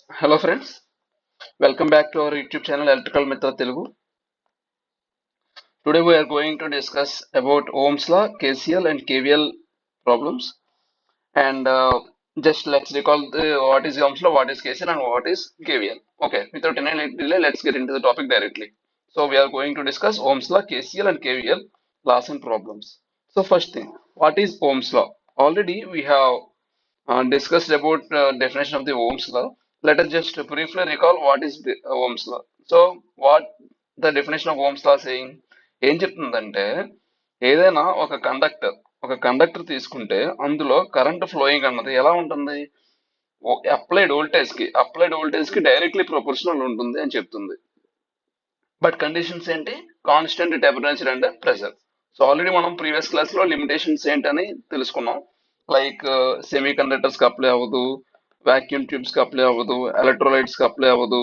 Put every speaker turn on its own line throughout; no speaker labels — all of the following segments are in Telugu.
Hello friends, welcome back to our YouTube channel Electrical Mitra Telugu. Today we are going to discuss about Ohm's law, KCL and KVL problems. And just let's recall what is Ohm's law, what is KCL and what is KVL. Okay, without any delay, let's get into the topic directly. So we are going to discuss Ohm's law, KCL and KVL laws and problems. So first thing, what is Ohm's law? Already we have discussed about definition of the Ohm's law. Let us just briefly recall what is the Ohm's law. So, what the definition of Ohm's law saying? ఏం చెప్తుందంటే ఏదైనా ఒక కండక్టర్ తీసుకుంటే అందులో కరెంట్ ఫ్లోయింగ్ అన్నది ఎలా ఉంటుంది అప్లైడ్ వోల్టేజ్ కి డైరెక్ట్లీ ప్రొపోర్షనల్ ఉంటుంది అని చెప్తుంది. బట్ కండిషన్స్ ఏంటి? Constant temperature and pressure. So already మనం ప్రీవియస్ క్లాస్ లో లిమిటేషన్స్ ఏంటని తెలుసుకున్నాం. లైక్ సెమీ కండక్టర్స్ కి అప్లై అవ్వదు, వాక్యూమ్ ట్యూబ్స్ కి అప్లై అవ్వదు, ఎలక్ట్రోలైట్స్ కి అప్లై అవ్వదు,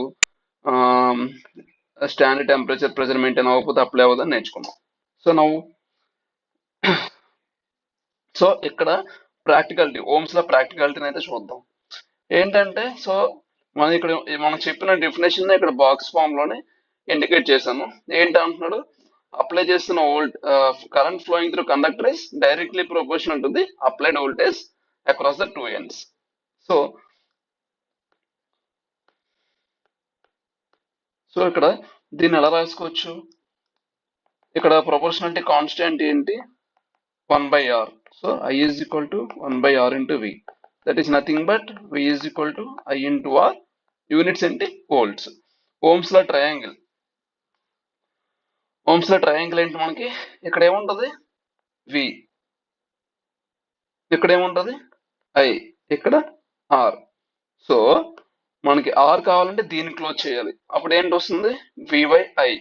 స్టాండర్డ్ టెంపరేచర్ ప్రెషర్ మెయింటైన్ అవ్వకపోతే అప్లై అవ్వదు అని నేర్చుకున్నాం. సో ఇక్కడ ప్రాక్టికాలిటీ, ఓమ్స్ లో ప్రాక్టికాలిటీని అయితే చూద్దాం. ఏంటంటే మనం చెప్పిన డెఫినేషన్ ఇక్కడ బాక్స్ ఫామ్ లోనే ఇండికేట్ చేశాను. ఏంటి అంటున్నాడు? అప్లై చేస్తున్న current flowing through conductor is directly proportional to the applied voltage across the two ends. So ఇక్కడ దీన్ని ఎలా రాసుకోవచ్చు? ఇక్కడ ప్రొపోర్షనాలిటీ కాన్స్టెంట్ ఏంటి? 1/r. So I is equal to 1/r into V. That is nothing but V is equal to I into R. Units ఏంటి? వోల్ట్స్. ఓమ్స్ లా ట్రయాంగిల్ ఏంటి మనకి? ఇక్కడ ఏముంటది? V. ఇక్కడ ఏముంటది? I. ఇక్కడ R. సో మనకి R కావాలంటే దీన్ని క్లోజ్ చేయాలి. అప్పుడు ఏంటి వస్తుంది? V/I,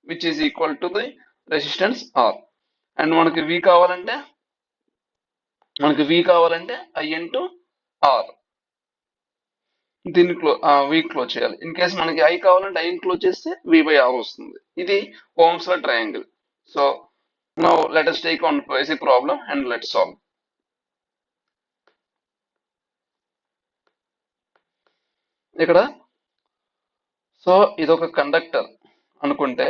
which is equal to the resistance R. And మనకి V కావాలంటే I ఇంటూ R. దీన్ని V క్లోజ్ చేయాలి. ఇన్ కేస్ మనకి I కావాలంటే I క్లోజ్ చేస్తే V/R వస్తుంది. ఇది Ohm's law triangle. So now let us take one basic problem and let's solve. ఇక్కడ సో ఇదొక కండక్టర్ అనుకుంటే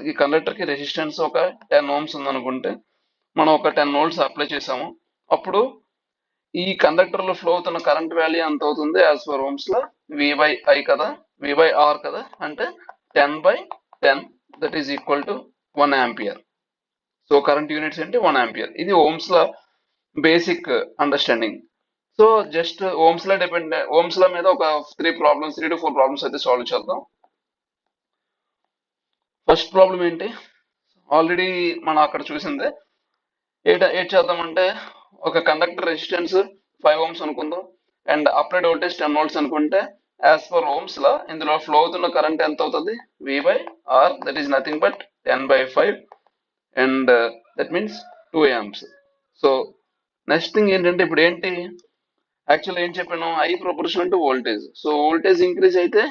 ఈ కండక్టర్ కి రెసిస్టెన్స్ ఒక 10 ohms ఉందనుకుంటే మనం ఒక 10 volts అప్లై చేసాము. అప్పుడు ఈ కండక్టర్ లో ఫ్లో అవుతున్న కరెంట్ వాల్యూ ఎంత అవుతుంది? యాజ్ పర్ ఓమ్స్ లా V/I కదా, V/R కదా, అంటే 10/10, that is equal to 1 ampere. So current units ఏంటి? 1 ఆంపియర్. ఇది Ohm's law basic understanding. So just Ohm's law మీద ఒక 3 to 4 ప్రాబ్లమ్స్ అయితే సాల్వ్ చేద్దాం. ఫస్ట్ ప్రాబ్లం ఏంటి? ఆల్రెడీ మనం అక్కడ చూసిందే. ఏం చేద్దామంటే ఒక కండక్టర్ రెసిస్టెన్స్ 5 ohms అనుకుందాం అండ్ అప్లైడ్ వోల్టేజ్ 10 volts అనుకుంటే యాజ్ పర్ ఓమ్స్ లా ఇందులో ఫ్లో అవుతున్న కరెంట్ ఎంత అవుతుంది? V/R, that is nothing but 10/5 and that means 2 amps. So next thing ఏంటంటే ఇప్పుడు ఏంటి యాక్చువల్ ఏం చెప్పాను? I proportional to voltage. So voltage increase అయితే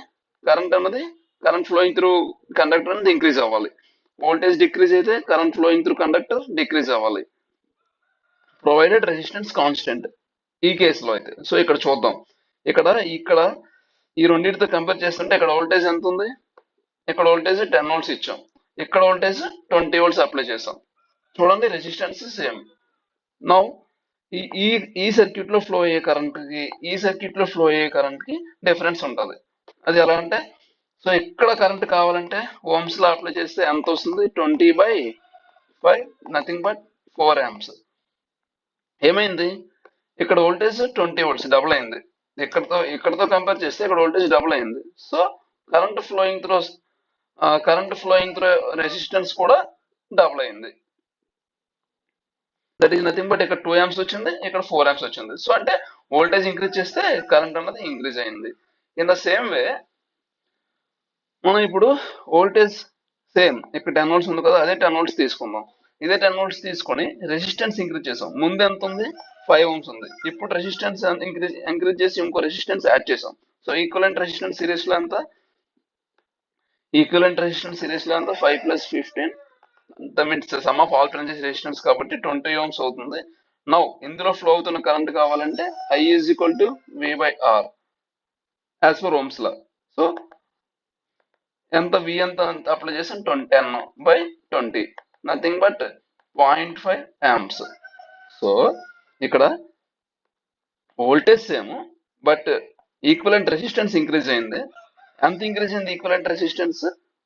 కరెంట్ ఫ్లోయింగ్ త్రూ కండక్టర్ అనేది ఇంక్రీజ్ అవ్వాలి. వోల్టేజ్ డిక్రీజ్ అయితే current flowing through conductor decrease అవ్వాలి, ప్రొవైడెడ్ రెసిస్టెన్స్ కాన్స్టెంట్. ఈ కేసులో అయితే సో ఇక్కడ చూద్దాం. ఇక్కడ ఈ రెండింటితో కంపేర్ చేస్తుంటే ఇక్కడ వోల్టేజ్ ఎంత ఉంది? ఇక్కడ వోల్టేజ్ 10 volts ఇచ్చాం, ఇక్కడ వోల్టేజ్ 20 volts అప్లై చేసాం. చూడండి రెసిస్టెన్స్ సేమ్. నౌ ఈ సర్క్యూట్ లో ఫ్లో అయ్యే కరెంట్ కి డిఫరెన్స్ ఉంటుంది. అది ఎలా అంటే సో ఇక్కడ కరెంట్ కావాలంటే ఓమ్స్ లా అప్లై చేస్తే ఎంత వస్తుంది? 20/5, నథింగ్ బట్ 4 amps. ఏమైంది? ఇక్కడ వోల్టేజ్ 20 volts డబుల్ అయింది. ఇక్కడతో కంపేర్ చేస్తే ఇక్కడ వోల్టేజ్ డబుల్ అయింది. So current flowing through resistance కూడా డబుల్ అయింది. దట్ ఈస్ నథింగ్ బట్ ఇక్కడ 2 amps వచ్చింది, ఇక్కడ 4 amps వచ్చింది. సో అంటే వోల్టేజ్ ఇంక్రీజ్ చేస్తే కరెంట్ అన్నది ఇంక్రీజ్ అయింది. ఇన్ ద సేమ్ వే మనం ఇప్పుడు వోల్టేజ్ సేమ్ ఇక్కడ 10 volts ఉంది కదా, అదే 10 volts తీసుకుందాం. ఇదే 10 volts తీసుకొని రెసిస్టెన్స్ ఇంక్రీజ్ చేసాం. ముందు ఎంత ఉంది? 5 ohms ఉంది. ఇప్పుడు రెసిస్టెన్స్ ఇంక్రీజ్ చేసి ఇంకో రెసిస్టెన్స్ యాడ్ చేసాం. సో ఈక్వలెంట్ రెసిస్టెన్స్ సిరీస్ లో ఎంత? 5 + 15, that means some of all branches resistance కాబట్టి 20 ohms అవుతుంది. నౌ ఇందులో ఫ్లో అవుతున్న కరెంట్ కావాలంటే I is equal to V/R as per Ohm's law. So ఎంత V ఎంత అప్లై చేసాం 10/20, నథింగ్ బట్ 0.5 amps. సో ఇక్కడ voltage same but equivalent resistance increase అయింది. ఎంత ఇంక్రీజ్ అయింది ఈక్వలెంట్ రెసిస్టెన్స్?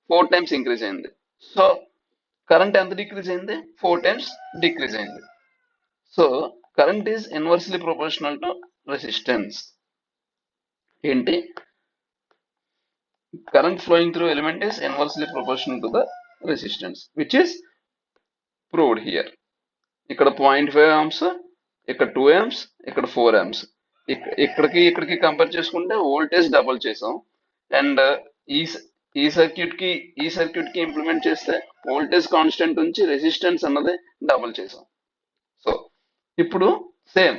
4 times ఇంక్రీజ్ అయింది. సో కరెంట్ ఎంత డిక్రీజ్ అయింది? 4 times డిక్రీజ్ అయింది. So current is inversely proportional to resistance. ఏంటి? Current flowing through element is inversely proportional to the resistance which is proved here. ఇక్కడ 0.5 amps, ఇక్కడ 2 amps, ఇక్కడ 4 amps. ఇక్కడికి కంపేర్ చేసుకుంటే వోల్టేజ్ డబుల్ చేసాం. అండ్ ఈ సర్క్యూట్ కి ఇంప్లిమెంట్ చేస్తే వోల్టేజ్ కాన్స్టెంట్ నుంచి రెసిస్టెన్స్ అన్నది డబుల్ చేసాం. సో ఇప్పుడు సేమ్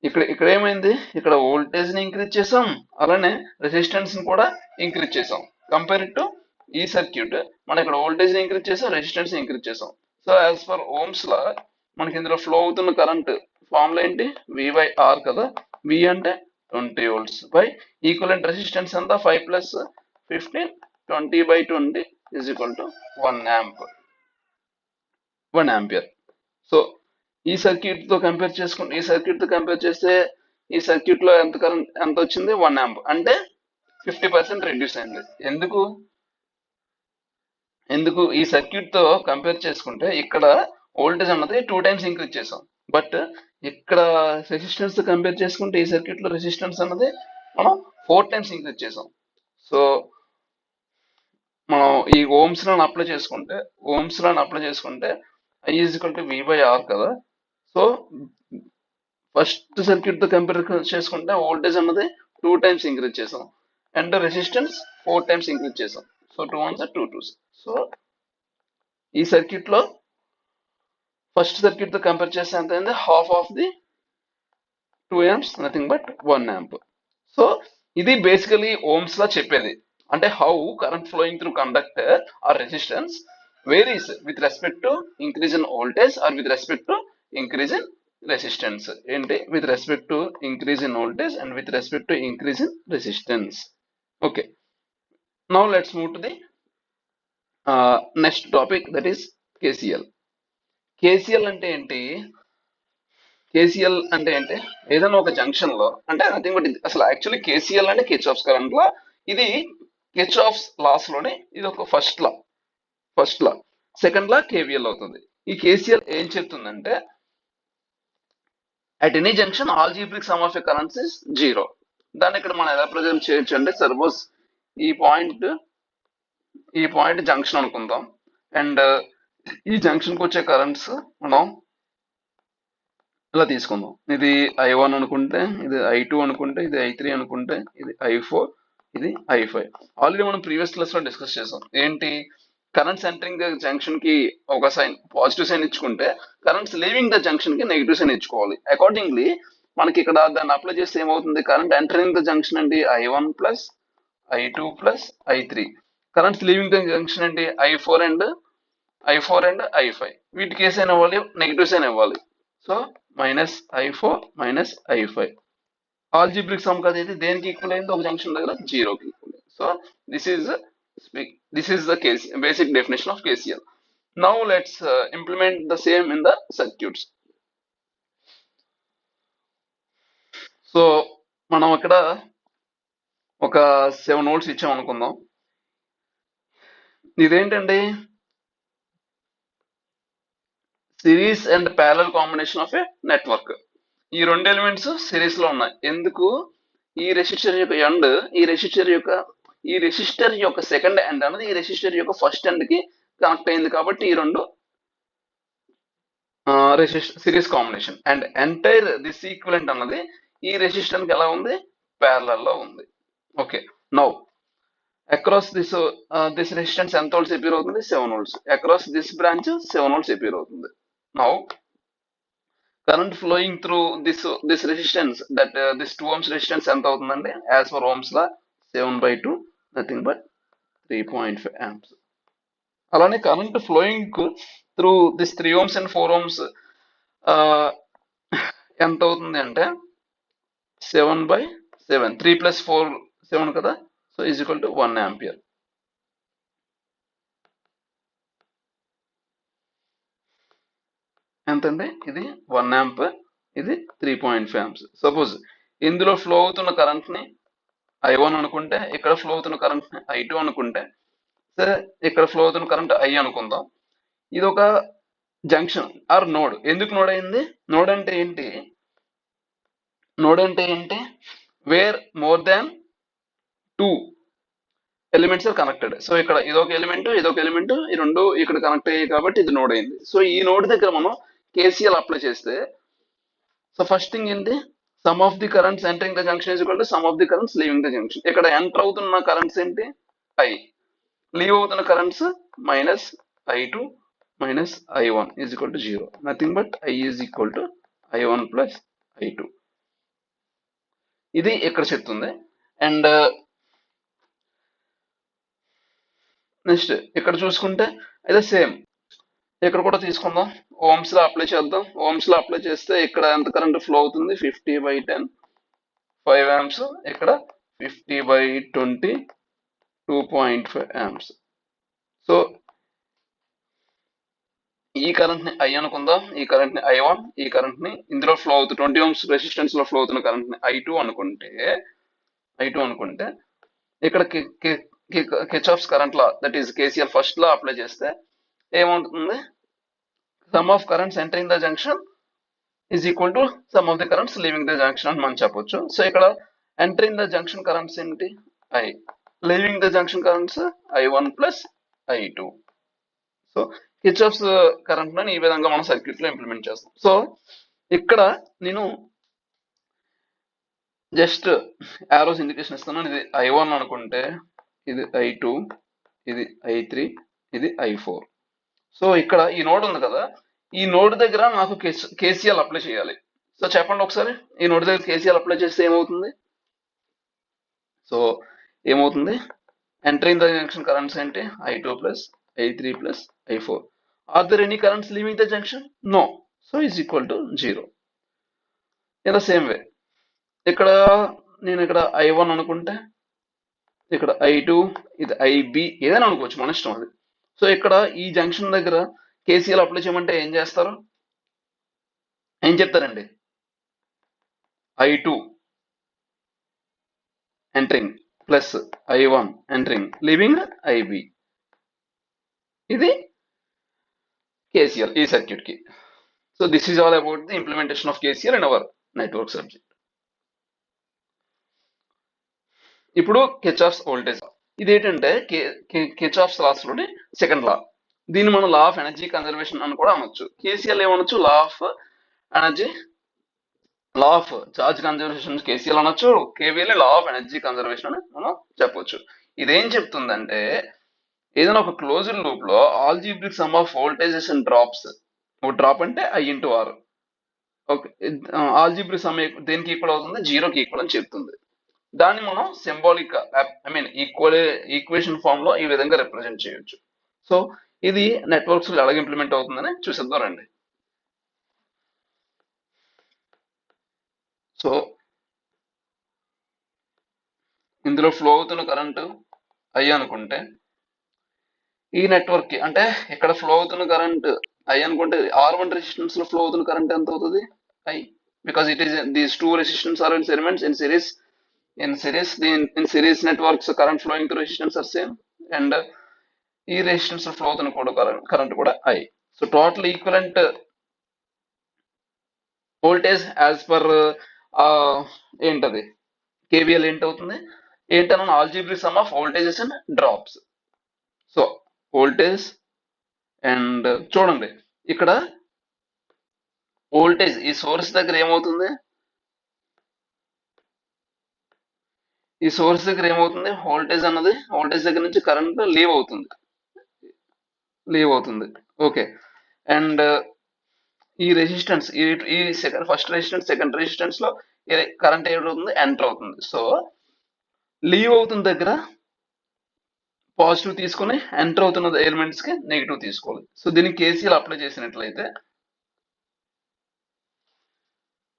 ఇక్కడ ఏమైంది? ఇక్కడ వోల్టేజ్ ని ఇంక్రీజ్ చేసాం, అలానే రెసిస్టెన్స్ ని కూడా ఇంక్రీజ్ చేసాం. కంపేర్ టు ఈ సర్క్యూట్ మనం ఇక్కడ వోల్టేజ్ ని ఇంక్రీజ్ చేసాం, రెసిస్టెన్స్ ని ఇంక్రీజ్ చేసాం. So as per Ohm's law మనకి ఇందులో ఫ్లో అవుతున్న కరెంట్ ఫార్ములా ఏంటి? V/R కదా. V అంటే 20 volts బై ఈక్వలెంట్ రెసిస్టెన్స్ అంతా 5 + 15, 20/20 is equal to 1 ampere. So ఈ సర్క్యూట్ తో కంపేర్ చేస్తే ఈ సర్క్యూట్ లో ఎంత వచ్చింది? 1 amp, అంటే 50% రెడ్యూస్ అయింది. ఎందుకు ఈ సర్క్యూట్ తో కంపేర్ చేసుకుంటే ఇక్కడ వోల్టేజ్ అన్నది 2 times ఇంక్రీజ్ చేసాం, బట్ ఇక్కడ రెసిస్టెన్స్ తో కంపేర్ చేసుకుంటే ఈ సర్క్యూట్ లో రెసిస్టెన్స్ అన్నది మనం 4 times ఇంక్రీజ్ చేసాం. సో మనం ఈ ఓమ్స్ లాని అప్లై చేసుకుంటే I is equal to V/R కదా. సో ఫస్ట్ సర్క్యూట్ తో కంపేర్ చేసుకుంటే వోల్టేజ్ అన్నది 2 times ఇంక్రీజ్ చేసాం అండ్ రెసిస్టెన్స్ 4 times ఇంక్రీజ్ చేసాం. So 2 1s are 2 2s. So ఈ సర్క్యూట్ లో ఫస్ట్ సర్క్యూట్ తో కంపేర్ చేస్తే ఎంత అయింది? Half of the 2 amps, nothing but 1 amp. So ఇది బేసికలీ ఓమ్స్ లా చెప్పేది. అంటే how current flowing through conductor are resistance varies with respect to increase in voltage or with respect to increase in resistance. ఏంటి? With respect to increase in voltage and with respect to increase in resistance. Okay, now let's move to the next topic, that is KCL. KCL అంటే ఏంటి? KCL అంటే ఏంటి? ఏదైనా ఒక జంక్షన్ లో, అంటే నథింగ్ బట్ అసలు యాక్చువల్లీ KCL అంటే కిర్చాఫ్స్ కరెంట్ లా. ఇది కిర్చాఫ్స్ లాస్ లోనే ఇది ఒక ఫస్ట్ లా. సెకండ్ లా KVL అవుతుంది. ఈ KCL ఏం చెప్తుందంటే at any junction algebraic sum of a currents is 0. దాన్ని ఇక్కడ మనం ఎలా ప్రజెంట్ చేయొచ్చు అంటే, సపోజ్ ఈ పాయింట్ జంక్షన్ అనుకుందాం. అండ్ ఈ జంక్షన్ కి వచ్చే కరెంట్స్ మనం ఇలా తీసుకుందాం. ఇది I1 అనుకుంటే, ఇది I2 అనుకుంటే, ఇది I3 అనుకుంటే, ఇది I4, ఇది I5. ఆల్రెడీ మనం ప్రీవియస్ క్లాస్ లో డిస్కస్ చేసాం. ఏంటి? కరెంట్స్ ఎంటరింగ్ ద జంక్షన్ కి ఒక సైన్ పాజిటివ్ సైన్ ఇచ్చుకుంటే, కరెంట్స్ లీవింగ్ ద జంక్షన్ కి నెగిటివ్ సైన్ ఇచ్చుకోవాలి. అకార్డింగ్లీ మనకి ఇక్కడ దాన్ని అప్లై చేస్తే ఏమవుతుంది? కరెంట్ ఎంటరింగ్ ద జంక్షన్ అండి I1 + I2 + I3. Currents leaving the junction అండి I4 అండ్ I5. వీటికి ఏ సైన్ ఇవ్వాలి? నెగిటివ్ సైన్ ఇవ్వాలి. So -I4 - I5 algebraic some కదా. ఇది దేనికి ఈక్వల్ అయింది? ఒక జంక్షన్ దగ్గర 0కి ఈక్వల్ అయింది. So this is the basic definition of KCL. Now let's implement the same in the circuits. So మనం ఇక్కడ ఒక 7 volts ఇచ్చాం అనుకుందాం. ఇదేంటండి? Series and parallel combination of A network. ఈ రెండు ఎలిమెంట్స్ సిరీస్ లో ఉన్నాయి. ఎందుకు? ఈ రెసిస్టర్ యొక్క ఎండ్ ఈ రెసిస్టర్ యొక్క సెకండ్ ఎండ్ అనేది ఈ రెసిస్టర్ యొక్క ఫస్ట్ ఎండ్ కి కనెక్ట్ అయింది. కాబట్టి ఈ రెండు series combination. And entire this equivalent అన్నది ఈ రెసిస్టర్ కి ఎలా ఉంది? ప్యారలల్ లో ఉంది. Okay, now across this resistance ఎంత వోల్ట్స్ అపియర్ అవుతుంది? 7 volts. Across this branch 7 volts appear అవుతుంది. Now current flowing through this resistance, that this 2 ohms resistance ఎంత అవుతుందండి? As per Ohm's law 7/2, nothing but 3.5 amps. అలానే current flowing through this 3 ohms and 4 ohms ఎంత అవుతుంది అంటే 7/7, 3 + 4 7 కదా. So is equal to 1 ampere. ఎంతండి? ఇది 1 ఆంప్, ఇది 3.5 ఆంప్స్. సపోజ్ ఇందులో ఫ్లో అవుతున్న కరెంట్ ని I1 అనుకుంటే, ఇక్కడ ఫ్లో అవుతున్న కరెంట్ ని I2 అనుకుంటే, సరే ఇక్కడ ఫ్లో అవుతున్న కరెంట్ I అనుకుందాం. ఇది ఒక జంక్షన్ ఆర్ నోడ్. ఎందుకు నోడ్ అయింది? నోడ్ అంటే ఏంటి? నోడ్ అంటే ఏంటి? Where more than 2 elements are connected. So ఇక్కడ ఇదొక ఎలిమెంట్, ఇదొక ఎలిమెంట్, ఈ రెండు ఇక్కడ కనెక్ట్ అయ్యాయి కాబట్టి ఇది నోడ్ అయింది. సో ఈ నోడ్ దగ్గర మనం KCL అప్లై చేస్తే, సో ఫస్ట్ థింగ్ ఏంటి? Sum of the currents entering the junction is equal to sum of the currents leaving the junction. ఇక్కడ ఎంటర్ అవుతున్న కరెంట్స్ ఏంటి? I. లీవ్ అవుతున్న currents -I2 -I1 is equal to 0. Nothing but I is equal to I1 + I2. ఇది ఇక్కడ చెప్తుంది. అండ్ నెక్స్ట్ ఇక్కడ చూసుకుంటే అయితే సేమ్ ఇక్కడ కూడా తీసుకుందాం. ఓమ్స్ లో అప్లై చేద్దాం. ఓమ్స్ లో అప్లై చేస్తే ఇక్కడ ఎంత కరెంట్ ఫ్లో అవుతుంది? 50/10, 5 amps. ఇక్కడ 50/20, 2.5 amps. సో ఈ కరెంట్ ని I అనుకుందాం, ఈ కరెంట్ ని I1, ఈ కరెంట్ ని ఇందులో ఫ్లో అవుతుంది 20 ohms రెసిస్టెన్స్ లో ఫ్లో అవుతున్న కరెంట్ ని I2 అనుకుంటే, ఇక్కడ Kirchhoff's current law, that is KCL first law apply చేస్తే ఏమవుతుంది? Sum of currents entering the junction is equal to sum of the currents leaving the junction అని మనం చెప్పొచ్చు. సో ఇక్కడ ఎంటరింగ్ ద జంక్షన్ కరెంట్స్ ఏంటి? I. Leaving the junction currents I1 + I2. So Kirchhoff's current ని ఈ విధంగా మనం సర్క్యూట్ లో ఇంప్లిమెంట్ చేస్తాం. సో ఇక్కడ నేను జస్ట్ ఆరోస్ ఇండికేషన్ ఇస్తున్నాను. ఇది I1 అనుకుంటే, ఇది I2, ఇది I3, ఇది I4. సో ఇక్కడ ఈ నోడ్ ఉంది కదా, ఈ నోడ్ దగ్గర నాకు KCL అప్లై చేయాలి. సో చెప్పండి ఒకసారి, ఈ నోడ్ దగ్గర KCL అప్లై చేస్తే ఏమవుతుంది? సో ఏమవుతుంది? ఎంటరింగ్ ద జంక్షన్ కరెంట్స్ ఏంటి? I2 + I3 + I4. Are there any currents leaving the junction? No. So is equal to 0. In the same way ఇక్కడ నేను ఇక్కడ I1 అనుకుంటే, ఇక్కడ I2, ఇది IB, ఏదైనా అనుకోవచ్చు, మన ఇష్టం అది. సో ఇక్కడ ఈ జంక్షన్ దగ్గర KCL అప్లై చేయమంటే ఏం చేస్తారు? ఏం చెప్తారండి? I2 entering plus I1 entering, leaving IB. ఇది KCL ఈ సర్క్యూట్ కి. So this is all about the implementation of KCL in our network subject. ఇప్పుడు కిర్చాఫ్స్ వోల్టేజ్ లా. ఇది ఏంటంటే కిర్చాఫ్స్ లాస్ లోని సెకండ్ లా. దీన్ని మనం లా ఆఫ్ ఎనర్జీ కన్జర్వేషన్ అని కూడా అనొచ్చు. KCL ఏమనొచ్చు? Law of energy, law of charge conservation KCL అనొచ్చు. KVL law of energy conservation అని మనం చెప్పొచ్చు. ఇదేం చెప్తుందంటే, ఏదైనా ఒక క్లోజ్డ్ లూప్ లో algebraic sum of voltages and drops, ఒక డ్రాప్ అంటే I × R. Okay, algebraic sum దేనికి ఈక్వల్ అవుతుంది? 0కి ఈక్వల్ అని చెప్తుంది. దాన్ని మనం సింబాలిక్ ఈక్వేషన్ ఫామ్ లో ఈ విధంగా రిప్రజెంట్ చేయొచ్చు. సో ఇది నెట్వర్క్స్ లో ఎలాగ ఇంప్లిమెంట్ అవుతుందని చూసేద్దాం రండి. సో ఇందులో ఫ్లో అవుతున్న కరెంటు I అనుకుంటే, ఈ నెట్వర్క్ కి అంటే ఇక్కడ ఫ్లో అవుతున్న కరెంట్ I అనుకుంటే, R1 రెసిస్టెన్స్ లో ఫ్లో అవుతున్న కరెంట్ ఎంత అవుతుంది? I, because it is these two resistance are in elements in series. In series networks, current flowing through resistance are same, and ఈ resistance flow అవుతున్న కూడా current కూడా I. So total equivalent voltage as per ఏంటది? KVL ఏంటి అవుతుంది? ఏంటన్నా algebraic sum of voltages and drops. So voltage and చూడండి ఇక్కడ వోల్టేజ్ ఈ సోర్స్ దగ్గర ఏమవుతుంది? ఈ సోర్స్ దగ్గర ఏమవుతుంది? వోల్టేజ్ అన్నది వోల్టేజ్ దగ్గర నుంచి కరెంట్ లీవ్ అవుతుంది. ఓకే, అండ్ ఈ రెసిస్టెన్స్, ఈ ఫస్ట్ రెసిస్టెన్స్ సెకండ్ రెసిస్టెన్స్ లో కరెంట్ ఏమవుతుంది? ఎంటర్ అవుతుంది. సో లీవ్ అవుతున్న దగ్గర పాజిటివ్ తీసుకుని, ఎంటర్ అవుతున్న ఎలిమెంట్స్ కి నెగిటివ్ తీసుకోవాలి. సో దీనికి KCL అప్లై చేసినట్లయితే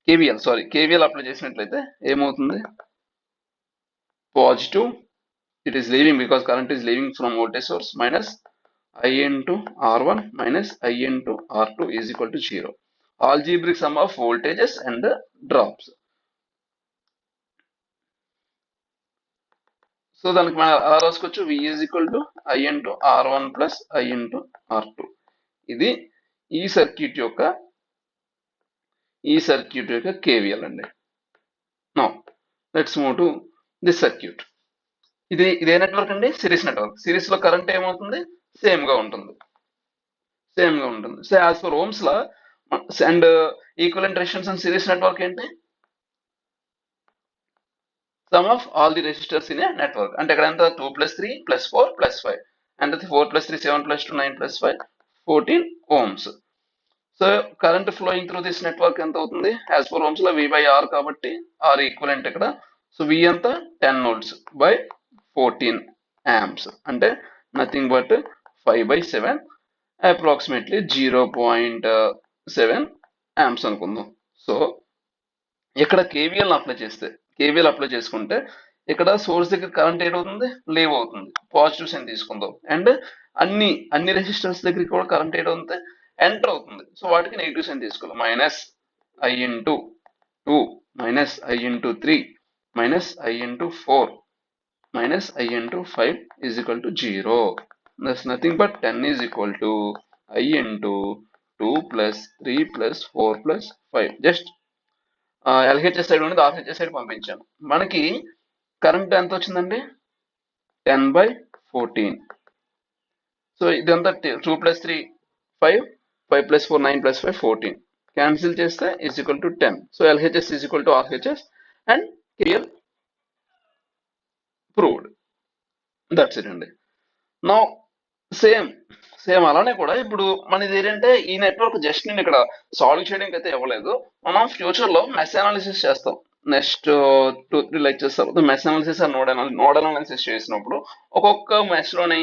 కేవీఎల్ అప్లై చేసినట్లయితే ఏమవుతుంది? Positive, it is leaving because current is leaving from voltage source, minus I into R1 minus I into R2 is equal to 0. Algebraic sum of voltages and the drops. So దానికి మనం అలా రాసుకోవచ్చు, V is equal to I into R1 plus I into R2. ఇది ఈ సర్క్యూట్ యొక్క కేవీఎల్ అండి. Now let's move to this circuit. ఇదే నెట్వర్క్ అండి, సిరీస్ నెట్వర్క్. సిరీస్ లో కరెంట్ ఏమవుతుంది? సేమ్ గా ఉంటుంది. So as for ohm's law and equivalent resistance and series network ఏంటి? Sum of all the resistors in a network. అంటే ఇక్కడ ఎంత? 2 + 3 + 4 + 5. అంటే 4 + 3 7 + 2 9 + 5 14 ohms. So current flowing through this network ఎంత అవుతుంది? యాజ్ ఫర్ ఓమ్స్ లో V/R కాబట్టి R ఈక్వలెంట్ ఇక్కడ. సో V ఎంత? 10 volts by 14 amps. అంటే నథింగ్ బట్ 5/7, అప్రాక్సిమేట్లీ 0.7 amps అనుకుందాం. సో ఇక్కడ కేవీఎల్ అప్లై చేసుకుంటే ఇక్కడ సోర్స్ దగ్గర కరెంట్ ఏమవుతుంది? లీవ్ అవుతుంది. పాజిటివ్ సైన్ తీసుకుందాం. అండ్ అన్ని రెసిస్టెన్స్ దగ్గరికి కూడా కరెంట్ ఏమవుతుంది? ఎంటర్ అవుతుంది. సో వాటికి నెగిటివ్ సైన్ తీసుకోవాలి. -I/2 -I/3 -I/4 -I/5 is equal to 0. That's nothing but 10 is equal to I/2 plus 3 plus 4 plus 5. Just LHS side ఉన్నది RHS సైడ్ పంపించాను. మనకి కరెంట్ ఎంత వచ్చిందండి? 10/14. సో ఇదంతా 2 + 3 5 5 + 4 9 + 5 14. క్యాన్సిల్ చేస్తే is equal to 10. So LHS is equal to RHS and KVL proved. That's it అండి. నౌ సేమ్ అలానే కూడా ఇప్పుడు మనది ఏంటంటే ఈ నెట్వర్క్ జస్ట్ నేను ఇక్కడ సాల్వ్ చేయడానికి అయితే ఇవ్వలేదు. మనం ఫ్యూచర్ లో మెష్ అనాలిసిస్ చేస్తాం. నెక్స్ట్ 2-3 లెక్చర్స్ తర్వాత మెష్ అనాలిసిస్ నోడ్ అనాలిసిస్ చేసినప్పుడు ఒక్కొక్క మెష్ లోని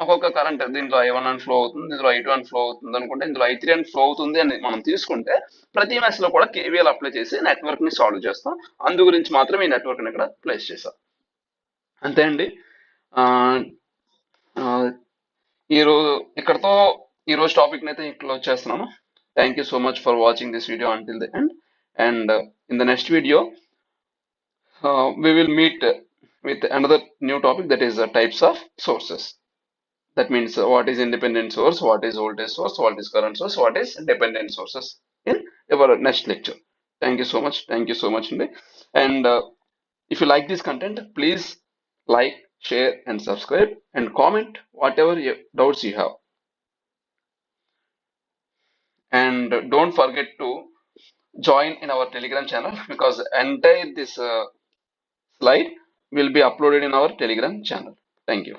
ఒక్కొక్క కరెంట్, దీంట్లో I1 అని ఫ్లో అవుతుంది, దీంట్లో I2 అని ఫ్లో అవుతుంది అనుకుంటే, ఇందులో I3 అని ఫ్లో అవుతుంది అని మనం తీసుకుంటే ప్రతి మెష్ లో కూడా కేవీఎల్ అప్లై చేసి నెట్వర్క్ ని సాల్వ్ చేస్తాం. అందు గురించి మాత్రం ఈ నెట్వర్క్ ని ఇక్కడ ప్లేస్ చేస్తాం. అంతే అండి. ఇక్కడతో ఈరోజు టాపిక్ అయితే క్లోజ్ చేస్తున్నాను. Thank you so much for watching this video until the end. And in the next video we will meet with another new topic, that is types of sources. That means what is independent source, what is voltage source, what is current source, what is dependent sources in our next lecture. Thank you so much. And if you like this content, please like, share and subscribe and comment whatever doubts you have. And don't forget to join in our Telegram channel, because entire this slide will be uploaded in our Telegram channel. Thank you.